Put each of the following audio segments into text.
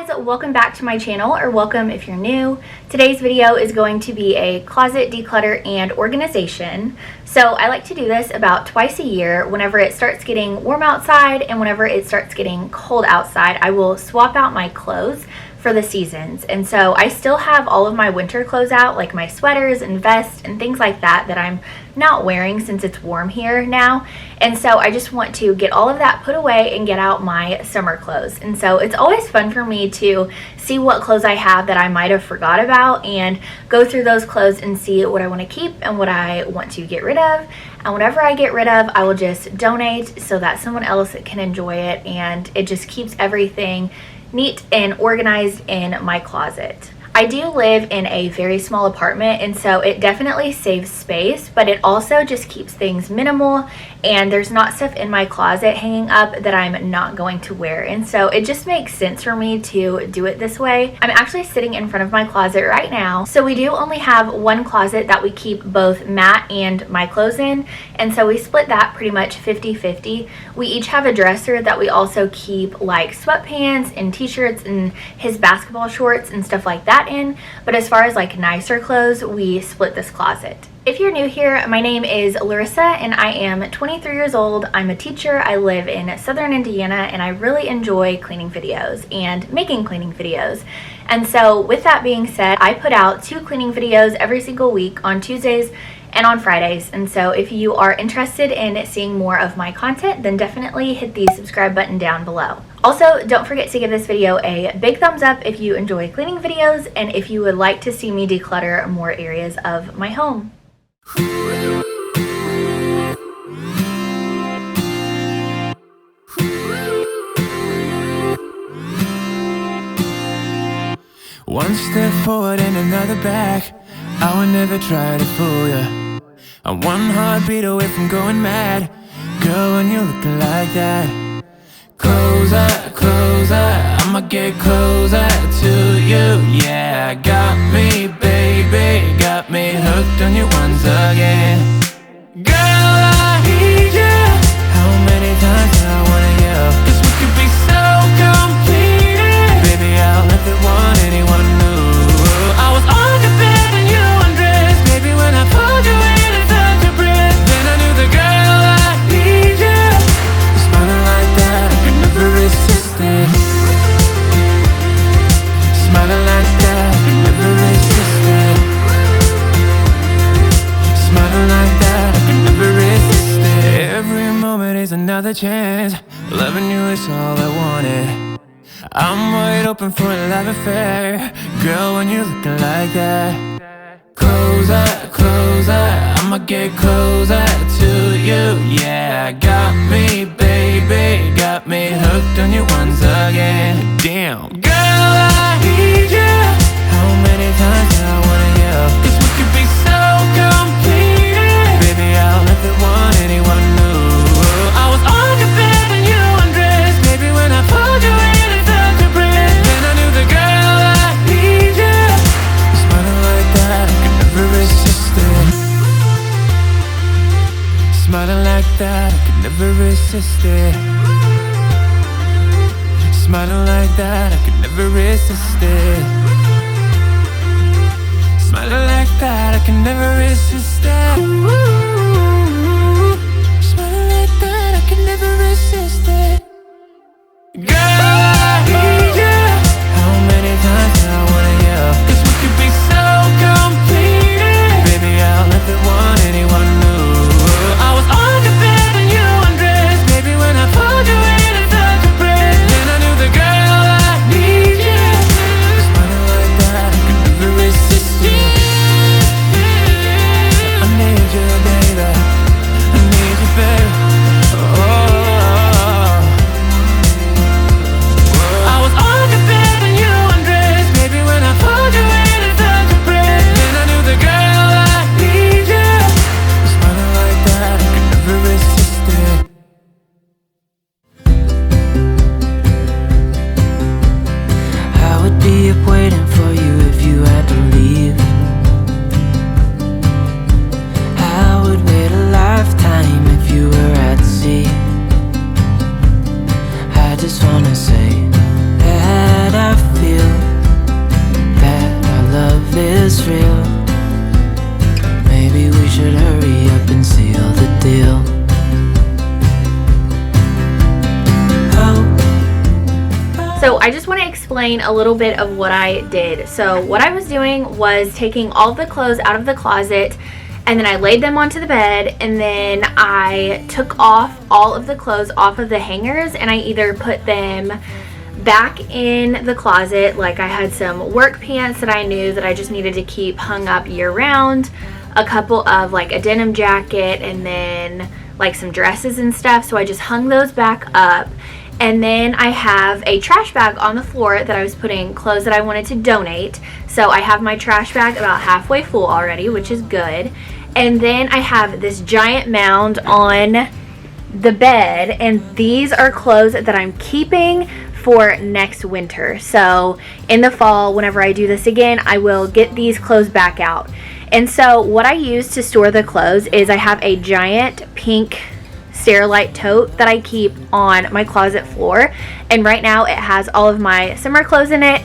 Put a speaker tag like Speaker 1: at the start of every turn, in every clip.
Speaker 1: guys, welcome back to my channel, or welcome if you're new. Today's video is going to be a closet declutter and organization. So I like to do this about twice a year. Whenever it starts getting warm outside and whenever it starts getting cold outside, I will swap out my clothes for the seasons. And so I still have all of my winter clothes out, like my sweaters and vests and things like that I'm not wearing since it's warm here now. And so I just want to get all of that put away and get out my summer clothes. And so it's always fun for me to see what clothes I have that I might have forgot about and go through those clothes and see what I want to keep and what I want to get rid of. And whatever I get rid of, I will just donate so that someone else can enjoy it, and it just keeps everything neat and organized in my closet. I do live in a very small apartment, and so it definitely saves space, but it also just keeps things minimal, and there's not stuff in my closet hanging up that I'm not going to wear. And so it just makes sense for me to do it this way. I'm actually sitting in front of my closet right now. So we do only have one closet that we keep both Matt and my clothes in, and so we split that pretty much 50-50. We each have a dresser that we also keep like sweatpants and t-shirts and his basketball shorts and stuff like that in, but as far as like nicer clothes, we split this closet. If you're new here, my name is Larissa and I am 23 years old. I'm a teacher. I live in Southern Indiana and I really enjoy cleaning videos and making cleaning videos. And so with that being said, I put out 2 cleaning videos every single week on Tuesdays and on Fridays. And so if you are interested in seeing more of my content, then definitely hit the subscribe button down below. Also, don't forget to give this video a big thumbs up if you enjoy cleaning videos and if you would like to see me declutter more areas of my home.
Speaker 2: One step forward and another back, I would never try to fool ya. I'm one heartbeat away from going mad. Girl, when you're looking like that, closer, closer, I'ma get closer to you. Yeah, got me, baby, got me hooked on you once again. Girl, I need you. How many times do I wanna yell? 'Cause we could be so complete. Baby, I'll never want anyone new. I was on the bed and you undressed. Baby, when I pulled you in and felt your breath, then I knew the girl I need you. Smiling like that, I could never resist it. Smiling like that, I could never resist it. Smiling like that, I could never resist it. Every moment is another chance. Loving you is all I wanted. I'm wide open for a love affair. Girl, when you're looking like that, closer, closer, I'ma get closer to you. Yeah, got me, baby, got me hooked on you once again. Damn, girl, I need you. How many times do I wanna yell? 'Cause we could be so complete. Baby, I'll never want anyone new. I was on your bed and you undressed. Baby, when I pulled you in and felt your breath, then I knew the girl I need you. Smiling like that, I could never resist it. Smiling like that, I could never resist it. Smiling like that, I could never resist it. Smiling like that, I can never resist it. Ooh, smiling like that, I can never resist it. Girl, I need you. How many times do I wanna yell? 'Cause we could be so complete. Baby, I'll never want anyone new. I was on the bed and you undressed. Baby, when I pulled you in and felt your breath, then I knew the girl I need you. Smiling like that, I could never resist you. I need you, baby. I need you, baby. Oh, I was on the bed and you undressed. Baby, when I pulled you in and felt your breath, then I knew the girl I need you. Smiling like that, I could never resist it. I would be up waiting for you if you had to leave. I would wait a lifetime if you were at sea. I just wanna say that I
Speaker 1: So I just want to explain a little bit of what I did. So what I was doing was taking all the clothes out of the closet, and then I laid them onto the bed, and then I took off all of the clothes off of the hangers, and I either put them back in the closet, like I had some work pants that I knew that I just needed to keep hung up year round, a couple of like a denim jacket, and then like some dresses and stuff, so I just hung those back up. And then I have a trash bag on the floor that I was putting clothes that I wanted to donate. So I have my trash bag about halfway full already, which is good. And then I have this giant mound on the bed, and these are clothes that I'm keeping for next winter. So in the fall, whenever I do this again, I will get these clothes back out. And so what I use to store the clothes is I have a giant pink Sterilite tote that I keep on my closet floor, and right now it has all of my summer clothes in it,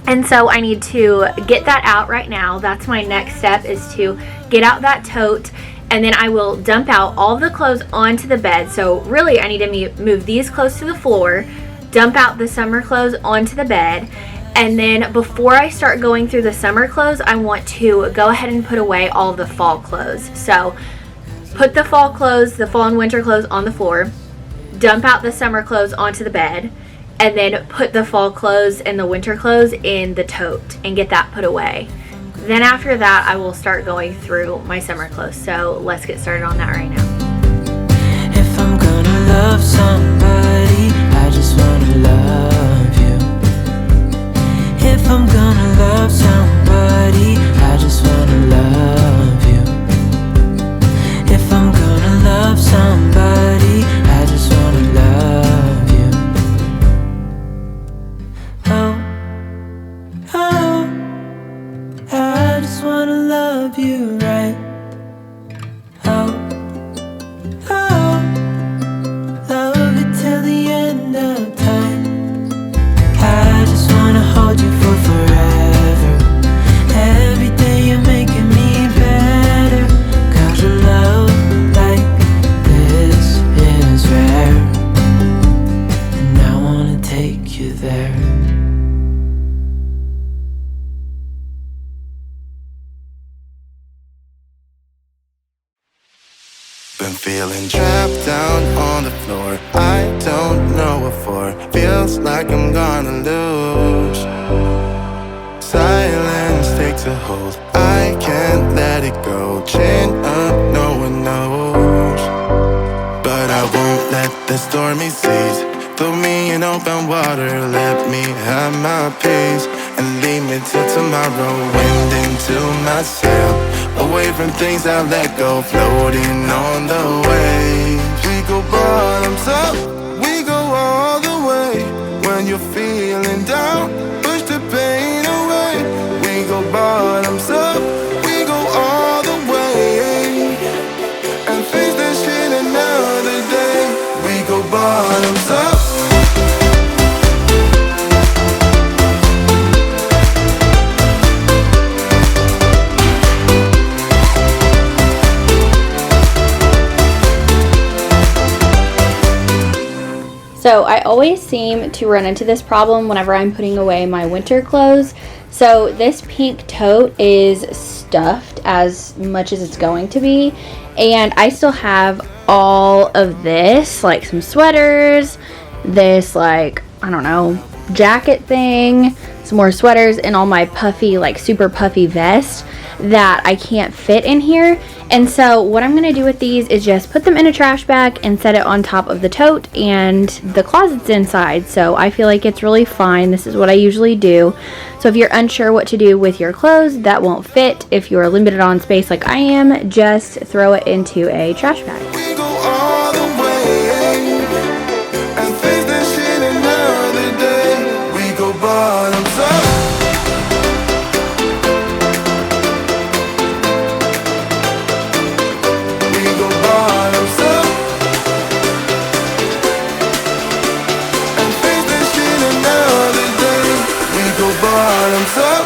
Speaker 1: and so I need to get that out right now. That's my next step, is to get out that tote, and then I will dump out all the clothes onto the bed. So really I need to move these clothes to the floor, dump out the summer clothes onto the bed, and then before I start going through the summer clothes, I want to go ahead and put away all of the fall clothes. So put the fall clothes, the fall and winter clothes on the floor, dump out the summer clothes onto the bed, and then put the fall clothes and the winter clothes in the tote and get that put away. Then after that, I will start going through my summer clothes. So let's get started on that right now.
Speaker 3: If I'm gonna love somebody, I just wanna love you. If I'm gonna love somebody, I just wanna love you. If I'm gonna love somebody, I just wanna love you. Oh, I just wanna love you right. Oh, love it till the end of time. I just wanna hold you for forever. Every day you're making me better. 'Cause your love like this is rare, and I wanna take you there.
Speaker 4: Been feeling trapped down on the floor. I don't know what for. Feels like I'm gonna lose. Silence takes a hold. I can't let it go. Chain up, no one knows. But I won't let the stormy seas throw me in open water. Let me have my peace and leave me till tomorrow. Wind into my sail, away from things I let go, floating on the waves. We go bottoms up, we go all the way. When you're feeling down, push the pain away. We go bottoms up, we go all the way, and face that shit another day. We go bottoms up.
Speaker 1: So I always seem to run into this problem whenever I'm putting away my winter clothes. So this pink tote is stuffed as much as it's going to be, and I still have all of this, like some sweaters, this like, I don't know, jacket thing, some more sweaters, and all my puffy, like super puffy vest that I can't fit in here. And so what I'm going to do with these is just put them in a trash bag and set it on top of the tote, and the closet's inside, so I feel like it's really fine. This is what I usually do. So if you're unsure what to do with your clothes that won't fit, if you're limited on space like I am, just throw it into a trash bag.
Speaker 4: We go all the way, and face that shit another day. We go bottoms up. We go bottoms up, and face that shit another day. We go bottoms up.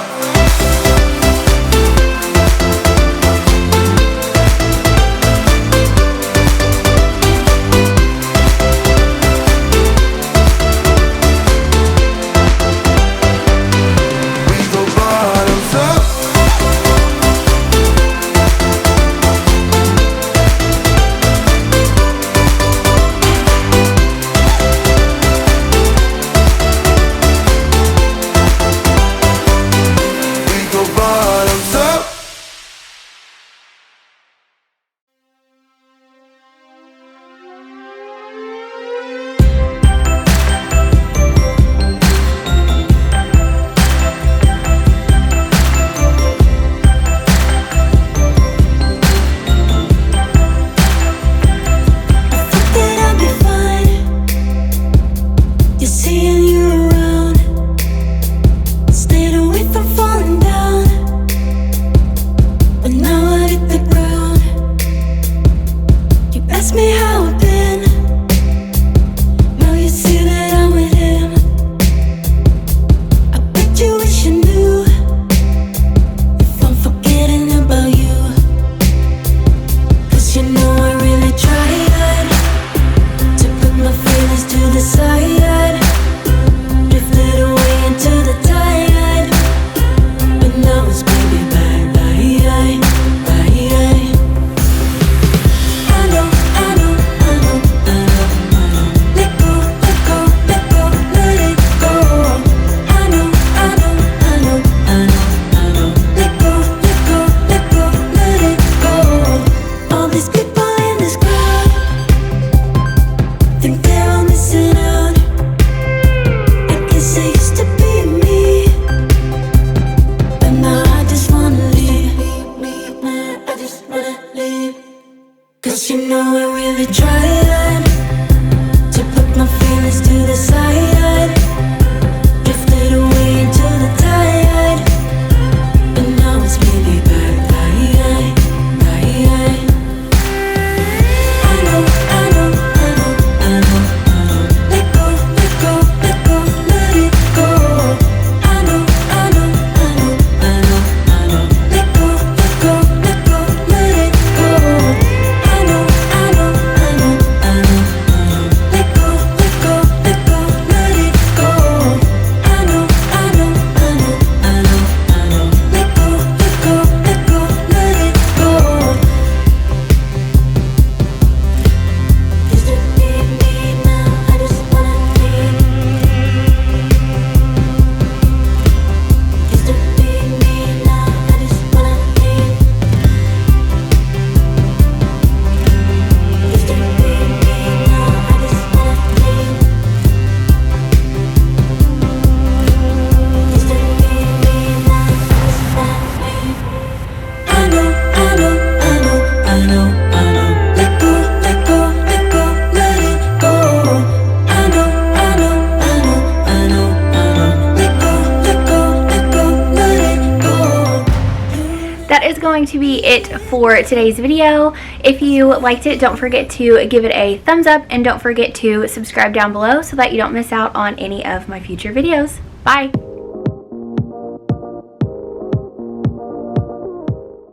Speaker 1: to be it for today's video. If you liked it, don't forget to give it a thumbs up and don't forget to subscribe down below so that you don't miss out on any of my future videos. Bye!